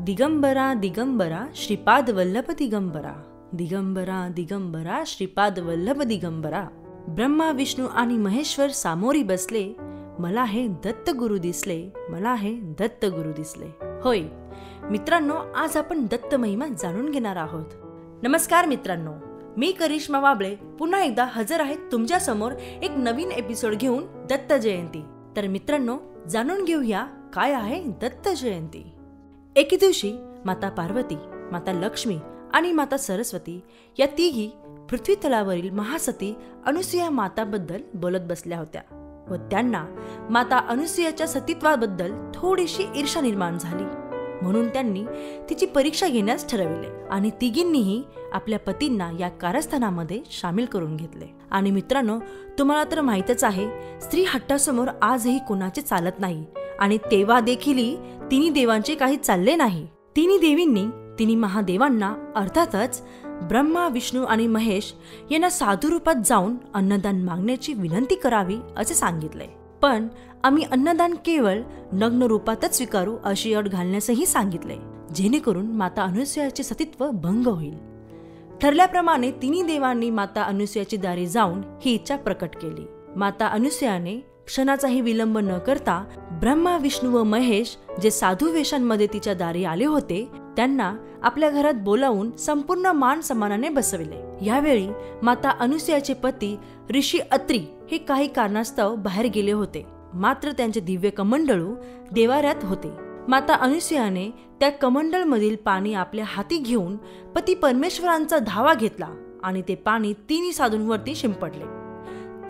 दिगंबरा दिगंबरा श्रीपाद वल्लभ दिगंबरा, दिगंबरा दिगंबरा श्रीपाद वल्लभ दिगंबरा. ब्रह्मा विष्णू आणि महेश्वर सामोरी बसले, मला हे दत्त गुरु दिसले, मला हे दत्त गुरु दिसले. होय मित्रांनो, आज आपण दत्त महिमा जाणून घेणार आहोत. नमस्कार मित्रांनो, मी करिश्मा वाबळे पुन्हा एकदा हजर आहे तुमच्या समोर एक नवीन एपिसोड घेऊन दत्त जयंती. तर मित्रांनो, जाणून घेऊया काय आहे दत्त जयंती. एके दिवशी माता पार्वती, माता लक्ष्मी आणि माता सरस्वती या तिघी पृथ्वी तलावरील महासती अनुसूया माताबद्दल बोलत बसल्या होत्या व त्यांना माता अनुसूयाच्या सतीत्वाबद्दल थोडीशी ईर्ष्या निर्माण झाली. म्हणून त्यांनी तिची परीक्षा घेण्यास ठरविले आणि तिघींनीही आपल्या पतींना या कारस्थानामध्ये सामील करून घेतले. आणि मित्रांनो, तुम्हाला तर माहीतच आहे, स्त्री हट्टासमोर आजही कोणाचे चालत नाही आणि तेव्हा देखील तिन्ही देवांचे काही चालले नाही. तिन्ही देवींनी तिन्ही महादेवांना अर्थातच ब्रह्मा विष्णू आणि महेश यांना साधू रूपात जाऊन अन्नदान मागण्याची विनंती करावी असे सांगितले. पण आम्ही अन्नदान केवळ नग्न रूपातच स्वीकारू अशी अट घालण्यासही सांगितले, जेणेकरून माता अनुसूयाचे सतीत्व भंग होईल. ठरल्याप्रमाणे तिन्ही देवांनी माता अनुसूयाची दारी जाऊन ही इच्छा प्रकट केली. माता अनुसूयाने क्षणाचाही विलंब न करता ब्रह्मा विष्णू व महेश जे साधू वेशांमध्ये तिच्या दारी आले होते त्यांना आपल्या घरात बोलावून संपूर्ण मान सन्मानाने बसविले. यावेळी माता अनुसूयाचे पती ऋषी अत्री हे काही कारणास्तव बाहेर गेले होते, मात्र त्यांचे दिव्य कमंडलू देवाऱ्यात होते. माता अनुसूयाने त्या कमंडल मधील पाणी आपल्या हाती घेऊन पती परमेश्वरांचा धावा घेतला आणि ते पाणी तिन्ही साधूंवरती शिंपडले.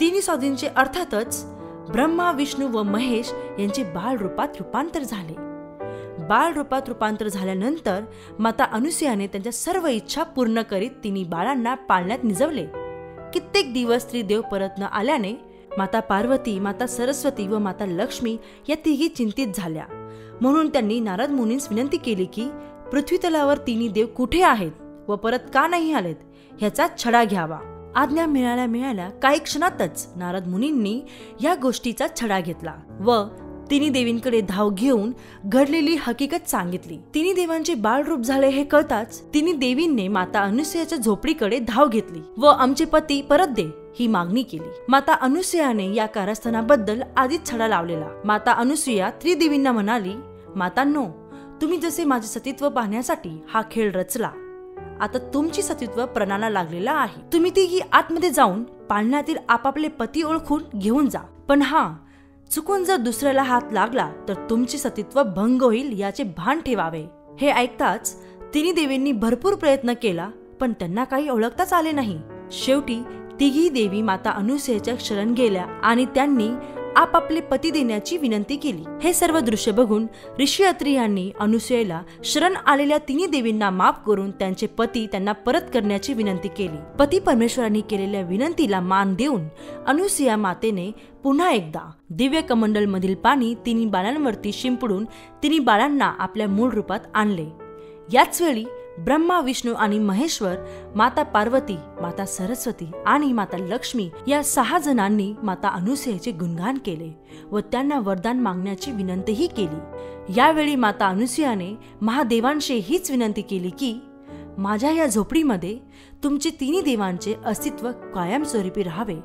तिन्ही साधूंचे अर्थातच ब्रह्मा विष्णू व महेश यांचे बाळ रूपात रूपांतर झाले. बाळ रूपात रूपांतर झाल्यानंतर माता अनुसूयाने त्यांच्या सर्व इच्छा पूर्ण करीत तिन्ही बाळांना पाळण्यात निजवले. कित्येक दिवस त्रिदेव परत न आल्याने माता पार्वती, माता सरस्वती व माता लक्ष्मी या तिघी चिंतित झाल्या. म्हणून त्यांनी नारद मुनींस विनंती केली की पृथ्वी तलावर तिन्ही देव कुठे आहेत व परत का नाही आलेत ह्याचा छडा घ्यावा. आज्ञा मिळाल्या काही क्षणातच नारद मुनींनी या गोष्टीचा छडा घेतला व तिन्ही देवींकडे धाव घेऊन घडलेली हकीकत सांगितली. तिन्ही देवांचे बाळ रूप झाले हे कळताच तिन्ही देवींनी माता अनुसूयाच्या झोपडीकडे धाव घेतली व आमचे पती परत दे ही मागणी केली. माता अनुसूयाने या कारस्थानाबद्दल आधीच छडा लावलेला. माता अनुसूया त्रिदेवींना म्हणाली, मातांनो, तुम्ही जसे माझे सतीत्व पाहण्यासाठी हा खेळ रचला, आता तुमची सतीत्व प्रणाला लागलेला आहे. तुम्ही तिघी आतमध्ये जाऊन पाळण्यातील आपापले पती ओळखून घेऊन जा. पण चुकून जर दुसऱ्याला हात लागला तर तुमचे सतीत्व भंग होईल याचे भान ठेवावे. हे ऐकताच तिन्ही देवींनी भरपूर प्रयत्न केला, पण त्यांना काही ओळखताच आले नाही. शेवटी तिघी देवी माता अनुसूयाच्या शरण गेल्या आणि त्यांनी आपापले पती देण्याची विनंती केली. हे सर्व दृश्य बघून ऋषी अत्री यांनी अनुसूयाला शरण आलेल्या तिन्ही देवींना माफ करून त्यांचे पती त्यांना परत करण्याची विनंती केली. पती परमेश्वरांनी केलेल्या विनंतीला मान देऊन अनुसूया मातेने पुन्हा एकदा दिव्य कमंडल मधील पाणी तिन्ही बाळांवरती शिंपडून तिन्ही बाळांना आपल्या मूळ रूपात आणले. याच वेळी ब्रह्मा विष्णू आणि महेश्वर, माता पार्वती, माता सरस्वती आणि माता लक्ष्मी या 6 जणांनी माता अनुसूयाचे गुणगान केले व त्यांना वरदान मागण्याची विनंतीही केली. यावेळी माता अनुसूयाने महादेवांशी हीच विनंती केली की माझ्या या झोपडीमध्ये तुमचे तिन्ही देवांचे अस्तित्व कायमस्वरूपी राहावे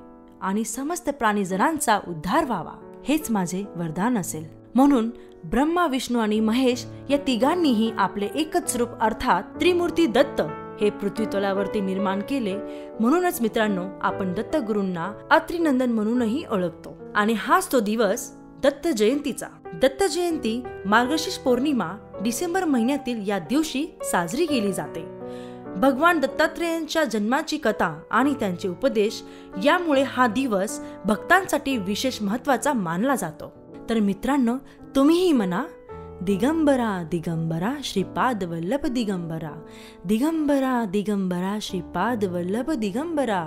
आणि समस्त प्राणीजनांचा उद्धार व्हावा, हेच माझे वरदान असेल. म्हणून ब्रह्मा विष्णू आणि महेश या तिघांनीही आपले एकच रूप अर्थात त्रिमूर्ती दत्त हे पृथ्वी तलावरती निर्माण केले. म्हणूनच मित्रांनो, आपण दत्त गुरूंना अत्रिनंदन म्हणूनही ओळखतो आणि हाच तो दिवस दत्त जयंतीचा. दत्त जयंती मार्गशीर्ष पौर्णिमा डिसेंबर महिन्यातील या दिवशी साजरी केली जाते. भगवान दत्तात्रेयांच्या जन्माची कथा आणि त्यांचे उपदेश यामुळे हा दिवस भक्तांसाठी विशेष महत्त्वाचा मानला जातो. तर मित्रांनो, तुम्हीही म्हणा, दिगंबरा दिगंबरा श्रीपाद वल्लभ दिगंबरा, दिगंबरा दिगंबरा श्रीपाद वल्लभ दिगंबरा.